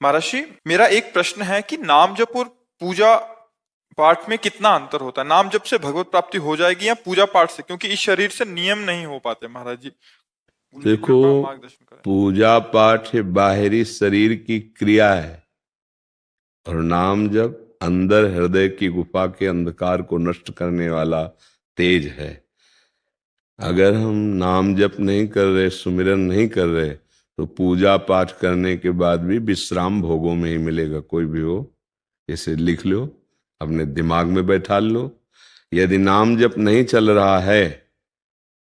महाराज जी, मेरा एक प्रश्न है कि नाम जप और पूजा पाठ में कितना अंतर होता है? नाम जप से भगवत प्राप्ति हो जाएगी या पूजा पाठ से? क्योंकि इस शरीर से नियम नहीं हो पाते महाराज जी, उनकी देखो, कृपा मार्गदर्शन करें। पूजा पाठ ये बाहरी शरीर की क्रिया है और नाम जप अंदर हृदय की गुफा के अंधकार को नष्ट करने वाला तेज है। अगर हम नाम जप नहीं कर रहे, सुमिरन नहीं कर रहे, तो पूजा पाठ करने के बाद भी विश्राम भोगों में ही मिलेगा, कोई भी हो। इसे लिख लो, अपने दिमाग में बैठा लो। यदि नाम जप नहीं चल रहा है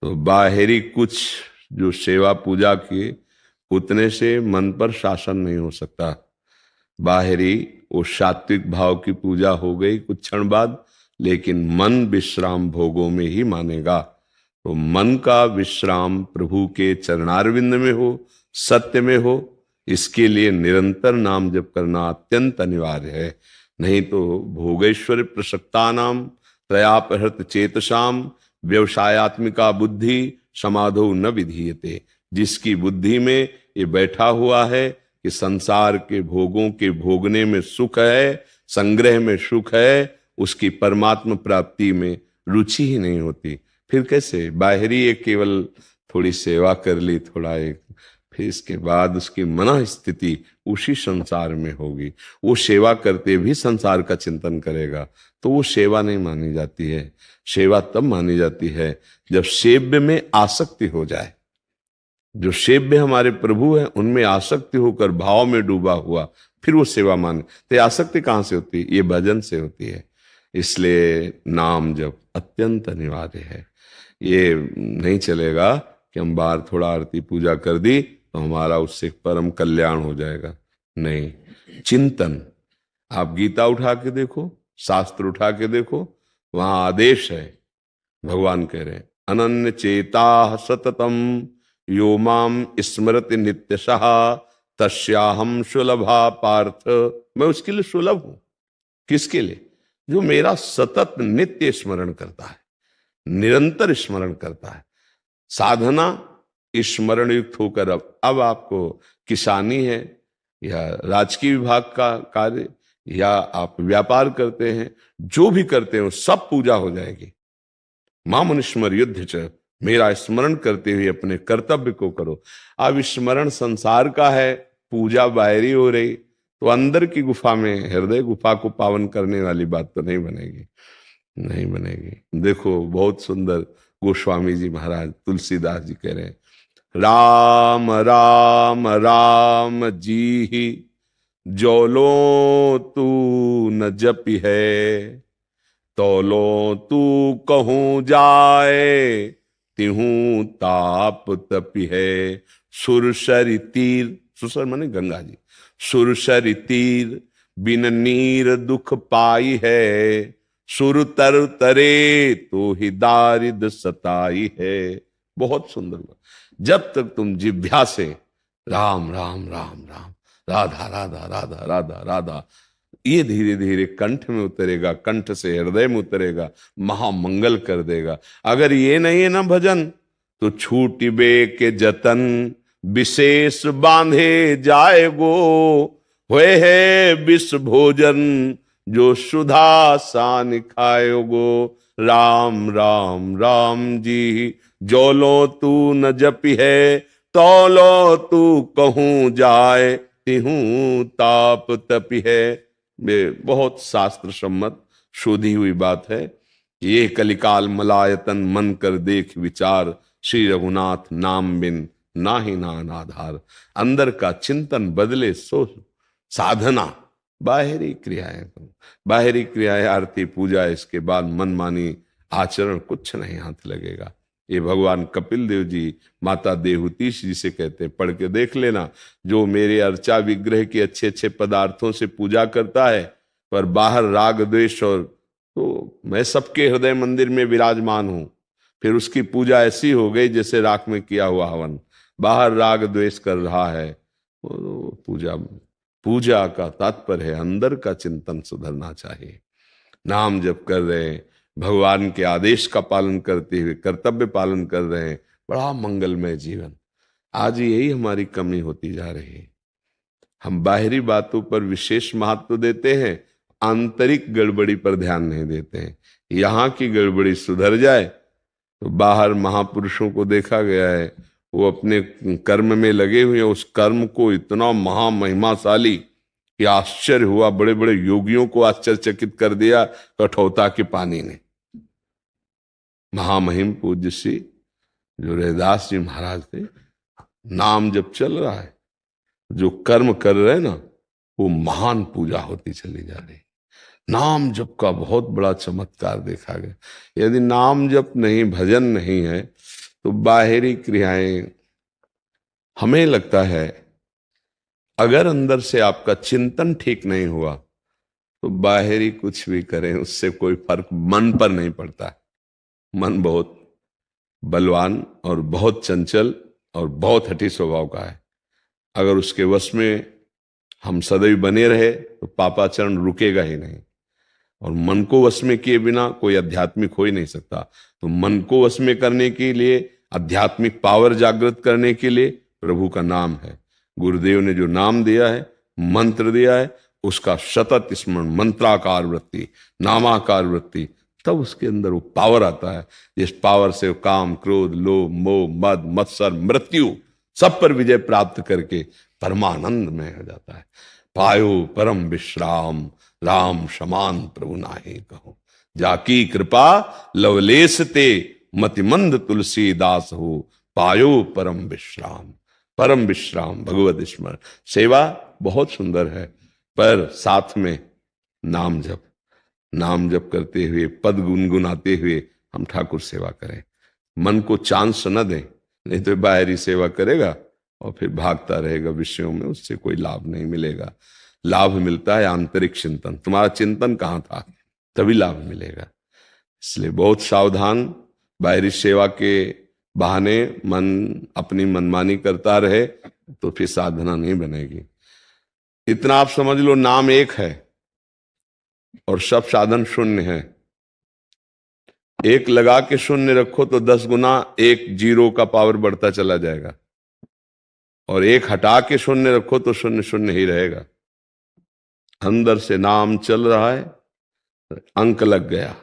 तो बाहरी कुछ जो सेवा पूजा की, उतने से मन पर शासन नहीं हो सकता। बाहरी वो सात्विक भाव की पूजा हो गई कुछ क्षण बाद, लेकिन मन विश्राम भोगों में ही मानेगा। तो मन का विश्राम प्रभु के चरणारविंद में हो, सत्य में हो, इसके लिए निरंतर नाम जप करना अत्यंत अनिवार्य है। नहीं तो भोगेश्वर प्रसक्ता नाम त्रयापहृत चेतसाम व्यवसायत्मिका बुद्धि समाधो न विधीयते। जिसकी बुद्धि में ये बैठा हुआ है कि संसार के भोगों के भोगने में सुख है, संग्रह में सुख है, उसकी परमात्मा प्राप्ति में रुचि ही नहीं होती। फिर कैसे? बाहरी एक केवल थोड़ी सेवा कर ली, थोड़ा एक, फिर इसके बाद उसकी मन स्थिति उसी संसार में होगी। वो सेवा करते भी संसार का चिंतन करेगा, तो वो सेवा नहीं मानी जाती है। सेवा तब मानी जाती है जब सेव्य में आसक्ति हो जाए। जो सेव्य हमारे प्रभु हैं उनमें आसक्ति होकर भाव में डूबा हुआ, फिर वो सेवा माने। तो आसक्ति कहाँ से होती है? ये भजन से होती है। इसलिए नाम जप अत्यंत अनिवार्य है। ये नहीं चलेगा कि हम बाहर थोड़ा आरती पूजा कर दी तो हमारा उससे परम कल्याण हो जाएगा। नहीं, चिंतन। आप गीता उठा के देखो, शास्त्र उठा के देखो, वहां आदेश है। भगवान कह रहे हैं, अनन्य चेता सततम यो माम स्मृति नित्यशः तस्याहम सुलभा पार्थ। मैं उसके लिए सुलभ हूं। किसके लिए? जो मेरा सतत नित्य स्मरण करता है, निरंतर स्मरण करता है। साधना स्मरण युक्त होकर, अब आपको किसानी है या राजकीय विभाग का कार्य या आप व्यापार करते हैं, जो भी करते हो सब पूजा हो जाएगी। मामुनिस्मर युद्ध च, मेरा स्मरण करते हुए अपने कर्तव्य को करो। अब स्मरण संसार का है, पूजा बाहरी हो रही, तो अंदर की गुफा में, हृदय गुफा को पावन करने वाली बात तो नहीं बनेगी, नहीं बनेगी। देखो, बहुत सुंदर गोस्वामी जी महाराज तुलसीदास जी कह रहे हैं, राम राम राम जी ही जोलो तू न जपि है, तोलो तू कहूं जाए तिहूं ताप तपि है। सुरसरि तीर, सुसर माने गंगा जी, सुरसरि तीर बिन नीर दुख पाई है, सुर तर तरे तो ही दारिद सताई है। बहुत सुंदर बात। जब तक तुम जिह्वा से राम राम राम राम, राधा राधा राधा राधा राधा, ये धीरे धीरे कंठ में उतरेगा, कंठ से हृदय में उतरेगा, महामंगल कर देगा। अगर ये नहीं है ना भजन, तो छूटिबे के जतन विशेष बांधे जाएगो, हुए है विष भोजन जो सुधा सान खाएगो। राम राम राम जी जोलो तू न जपि है, तौलो तू कहूं जाए तिहूं ताप तपि है। बहुत शास्त्र सम्मत शोधी हुई बात है। ये कलिकाल मलायतन मन कर देख विचार, श्री रघुनाथ नाम बिन नाही नान आधार। अंदर का चिंतन बदले सो साधना। बाहरी क्रियाएं, बाहरी क्रियाएं आरती पूजा, इसके बाद मनमानी आचरण कुछ नहीं हाथ लगेगा। ये भगवान कपिल देव जी माता देवहूति जी से कहते हैं, पढ़ के देख लेना, जो मेरे अर्चा विग्रह के अच्छे अच्छे पदार्थों से पूजा करता है पर बाहर राग द्वेष, और तो मैं सबके हृदय मंदिर में विराजमान हूं, फिर उसकी पूजा ऐसी हो गई जैसे राख में किया हुआ हवन, बाहर राग द्वेष कर रहा है, वो पूजा, पूजा का तात्पर्य है अंदर का चिंतन सुधरना चाहिए। नाम जप कर रहे हैं, भगवान के आदेश का पालन करते हुए कर्तव्य पालन कर रहे हैं, बड़ा मंगलमय जीवन। आज यही हमारी कमी होती जा रही है। हम बाहरी बातों पर विशेष महत्व देते हैं, आंतरिक गड़बड़ी पर ध्यान नहीं देते हैं। यहाँ की गड़बड़ी सुधर जाए तो बाहर महापुरुषों को देखा गया है, वो अपने कर्म में लगे हुए हैं, उस कर्म को इतना महामहिमाशाली कि आश्चर्य हुआ, बड़े बड़े योगियों को आश्चर्यचकित कर दिया कठोता के पानी ने। महामहिम पूज्य श्री जो रैदास जी महाराज थे, नाम जब चल रहा है, जो कर्म कर रहे हैं ना, वो महान पूजा होती चली जा रही। नाम जप का बहुत बड़ा चमत्कार देखा गया। यदि नाम जप नहीं, भजन नहीं है, तो बाहरी क्रियाएं, हमें लगता है अगर अंदर से आपका चिंतन ठीक नहीं हुआ तो बाहरी कुछ भी करें उससे कोई फर्क मन पर नहीं पड़ता। मन बहुत बलवान और बहुत चंचल और बहुत हठी स्वभाव का है। अगर उसके वश में हम सदैव बने रहे तो पापाचरण रुकेगा ही नहीं। और मन को वश में किए बिना कोई आध्यात्मिक हो ही नहीं सकता। तो मन को वश में करने के लिए, आध्यात्मिक पावर जागृत करने के लिए प्रभु का नाम है। गुरुदेव ने जो नाम दिया है, मंत्र दिया है, उसका सतत स्मरण, मंत्राकार वृत्ति, नामाकार वृत्ति, तब उसके अंदर वो पावर आता है जिस पावर से वो काम, क्रोध, लोभ, मोह, मद, मत्सर, मृत्यु सब पर विजय प्राप्त करके परमानंद में हो जाता है। पायो परम विश्राम, राम समान प्रभु नाहि कहो, जाकी कृपा लवलेश ते मतिमंद तुलसीदास हो, पायो परम विश्राम। परम विश्राम भगवत स्मरण। सेवा बहुत सुंदर है, पर साथ में नाम जप, नाम जप करते हुए, पद गुनगुनाते हुए हम ठाकुर सेवा करें। मन को चांस न दें, नहीं तो बाहरी सेवा करेगा और फिर भागता रहेगा विषयों में, उससे कोई लाभ नहीं मिलेगा। लाभ मिलता है आंतरिक चिंतन। तुम्हारा चिंतन कहाँ था, तभी लाभ मिलेगा। इसलिए बहुत सावधान। बाहरी सेवा के बहाने मन अपनी मनमानी करता रहे तो फिर साधना नहीं बनेगी। इतना आप समझ लो, नाम एक है और सब साधन शून्य है। एक लगा के शून्य रखो तो 10 गुना एक जीरो का पावर बढ़ता चला जाएगा, और एक हटा के शून्य रखो तो शून्य शून्य ही रहेगा। अंदर से नाम चल रहा है, अंक लग गया।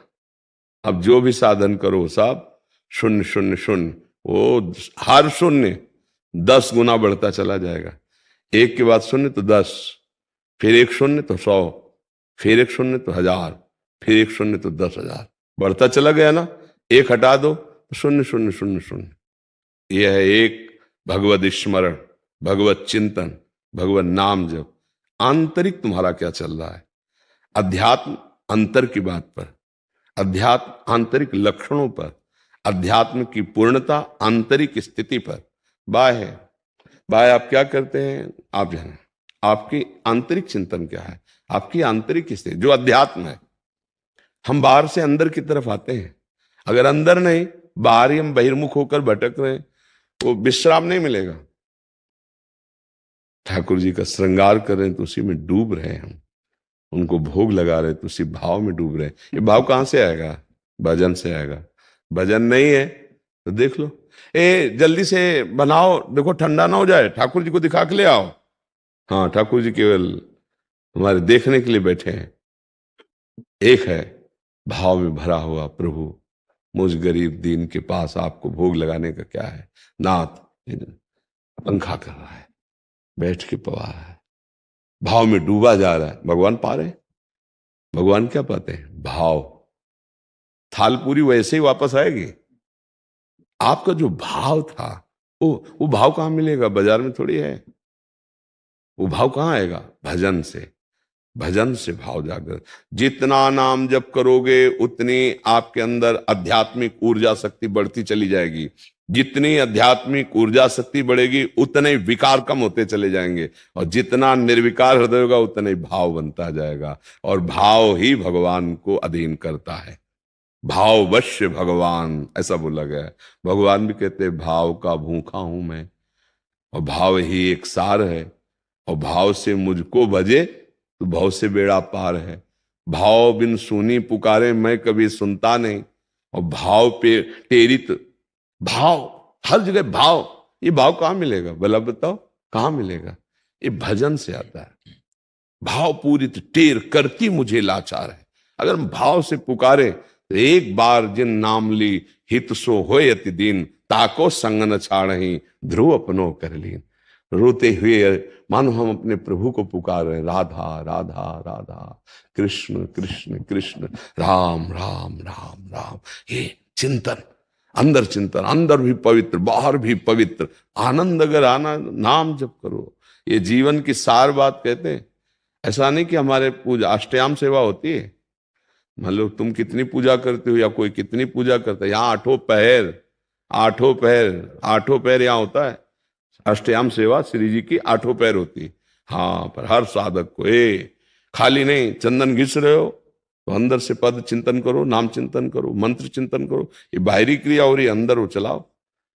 अब जो भी साधन करो सब शून्य शून्य शून्य, वो हर शून्य 10 गुना बढ़ता चला जाएगा। एक के बाद शून्य तो 10, फिर एक शून्य तो 100, फिर एक शून्य तो 1000, फिर एक शून्य तो 10,000, बढ़ता चला गया ना। एक हटा दो तो शून्य शून्य शून्य शून्य। यह है एक भगवत स्मरण, भगवत चिंतन, भगवत नाम जप। आंतरिक तुम्हारा क्या चल रहा है? अध्यात्म अंतर की बात पर, अध्यात्म आंतरिक लक्षणों पर, अध्यात्म की पूर्णता आंतरिक स्थिति पर। बाय आप क्या करते हैं आप जाने। आपकी आंतरिक चिंतन क्या है, आपकी आंतरिक स्थिति जो अध्यात्म है। हम बाहर से अंदर की तरफ आते हैं, अगर अंदर नहीं, बाहर ही हम बहिर्मुख होकर भटक रहे हैं, वो विश्राम नहीं मिलेगा। ठाकुर जी का श्रृंगार कर रहे हैं तो उसी में डूब रहे हैं हम, उनको भोग लगा रहे तो उसी भाव में डूब रहे हैं। ये भाव कहां से आएगा? भजन से आएगा। भजन नहीं है तो देख लो, जल्दी से बनाओ, देखो ठंडा ना हो जाए, ठाकुर जी को दिखा के ले आओ। हाँ, ठाकुर जी केवल हमारे देखने के लिए बैठे हैं। एक है भाव में भरा हुआ, प्रभु मुझ गरीब दीन के पास आपको भोग लगाने का क्या है। नाथ पंखा कर रहा है, बैठ के पवा रहा है, भाव में डूबा जा रहा है। भगवान पा रहे हैं। भगवान क्या पाते हैं? भाव। थाल पूरी वैसे ही वापस आएगी। आपका जो भाव था, वो भाव कहां मिलेगा? बाजार में थोड़ी है। वो भाव कहां आएगा? भजन से। भजन से भाव जागृत। जितना नाम जप करोगे उतनी आपके अंदर आध्यात्मिक ऊर्जा शक्ति बढ़ती चली जाएगी। जितनी आध्यात्मिक ऊर्जा शक्ति बढ़ेगी उतने विकार कम होते चले जाएंगे, और जितना निर्विकार हृदय होगा उतना ही भाव बनता जाएगा। और भाव ही भगवान को अधीन करता है। भाववश्य भगवान, ऐसा बोला गया है। भगवान भी कहते हैं भाव का भूखा हूं मैं, और भाव ही एक सार है, और भाव से मुझको भजे तो भाव से बेड़ा पार है। भाव बिन सुनी पुकारे मैं कभी सुनता नहीं, और भाव पे टेरित। भाव हर जगह भाव, ये भाव कहां मिलेगा? भला बताओ कहां मिलेगा? ये भजन से आता है। भाव पूरित टेर करती मुझे लाचार है। अगर हम भाव से पुकारे तो एक बार जिन नाम ली हित सो होय अति दीन, ताको संग न छाड़हि ध्रुव अपनो कर लीन। रोते हुए मानो हम अपने प्रभु को पुकार रहे हैं, राधा राधा राधा, कृष्ण कृष्ण कृष्ण, राम राम राम राम। ये चिंतन, अंदर भी पवित्र, बाहर भी पवित्र। आनंद अगर आना, नाम जप करो। ये जीवन की सार बात कहते हैं। ऐसा नहीं कि हमारे पूजा अष्टयाम सेवा होती है, मान लो तुम कितनी पूजा करते हो या कोई कितनी पूजा करता है, यहाँ आठों पैर यहाँ होता है। अष्टयाम सेवा श्री जी की 8 पैर होती है। हाँ, पर हर साधक को खाली नहीं, चंदन घिस रहे हो तो अंदर से पद चिंतन करो, नाम चिंतन करो, मंत्र चिंतन करो। ये बाहरी क्रिया और ये अंदर वो चलाओ,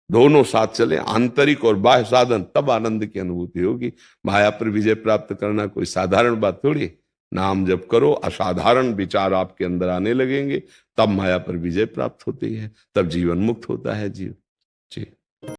दोनों साथ चले, आंतरिक और बाह्य साधन, तब आनंद की अनुभूति होगी। माया पर विजय प्राप्त करना कोई साधारण बात थोड़ी। नाम जप करो, असाधारण विचार आपके अंदर आने लगेंगे, तब माया पर विजय प्राप्त होती है, तब जीवन मुक्त होता है जीव। जी।